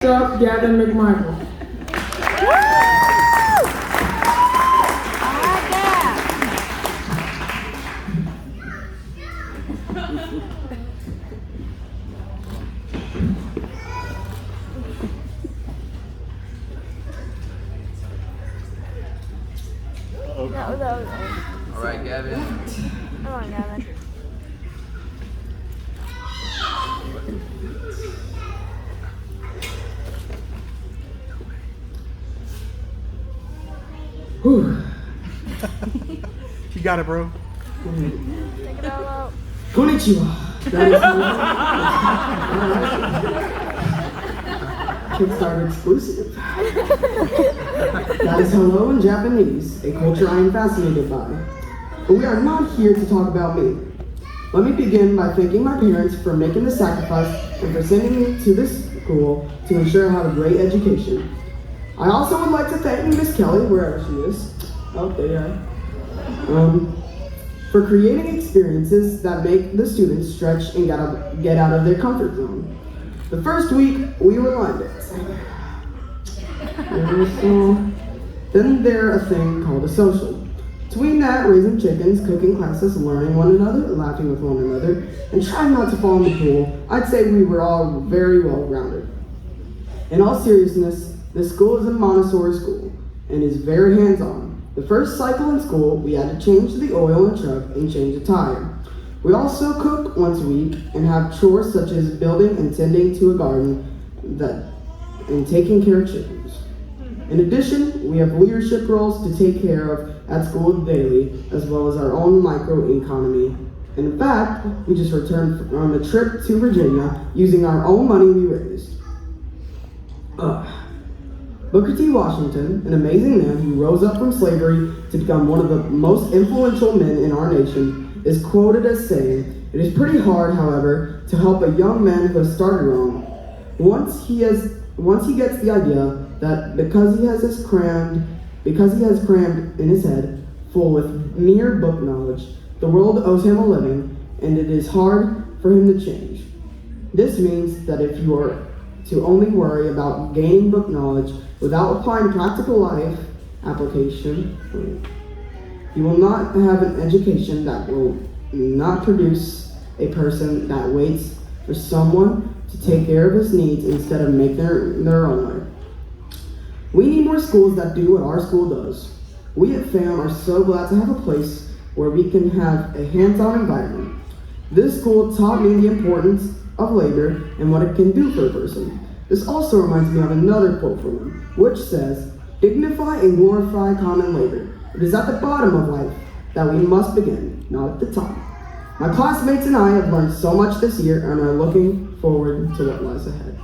Up, Gavin McMichael. All right, Gavin. Come on, Gavin. Whew. You got it, bro. Take it all out. Konnichiwa. That is Kickstarter exclusive. That is hello in Japanese, a culture I am fascinated by. But we are not here to talk about me. Let me begin by thanking my parents for making the sacrifice and for sending me to this school to ensure I have a great education. I also would like to thank Miss Kelly, wherever she is. Oh, there you are. For creating experiences that make the students stretch and get out of their comfort zone. The first week, we were lined it. Then there's a thing called a social. Between that, raising chickens, cooking classes, learning one another, laughing with one another, and trying not to fall in the pool, I'd say we were all very well rounded. In all seriousness, this school is a Montessori school and is very hands-on. The first cycle in school, we had to change the oil in the truck and change the tire. We also cook once a week and have chores such as building and tending to a garden and taking care of chickens. In addition, we have leadership roles to take care of at school daily, as well as our own microeconomy. And in fact, we just returned from a trip to Virginia using our own money we raised. Booker T. Washington, an amazing man who rose up from slavery to become one of the most influential men in our nation, is quoted as saying, "It is pretty hard, however, to help a young man who has started wrong. Once he gets the idea that because he has crammed in his head full with mere book knowledge, the world owes him a living, and it is hard for him to change. This means that if you are to only worry about gaining book knowledge without applying practical life application, you will not have an education that will not produce a person that waits for someone to take care of his needs instead of making their own way. We need more schools that do what our school does. We at FAM are so glad to have a place where we can have a hands-on environment. This school taught me the importance of labor and what it can do for a person. This also reminds me of another quote from him, which says, "Dignify and glorify common labor. It is at the bottom of life that we must begin, not at the top." My classmates and I have learned so much this year and are looking forward to what lies ahead.